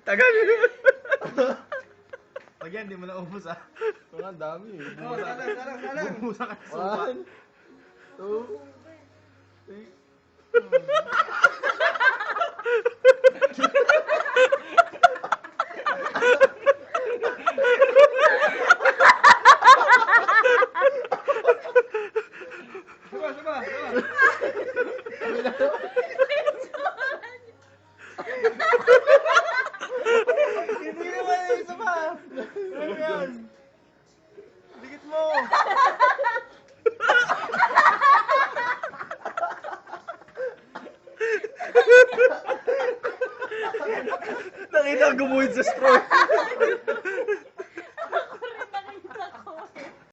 Tagal. Pag yan, di mo na ubus ah. Wala, ang dami eh. Oh, salang. Bumusa ka sa sopa. 1, 2, 3. Suba. Hindi naman yung isa pa. Ano yan? Dikit mo. Nakita ko gumuhit sa straw.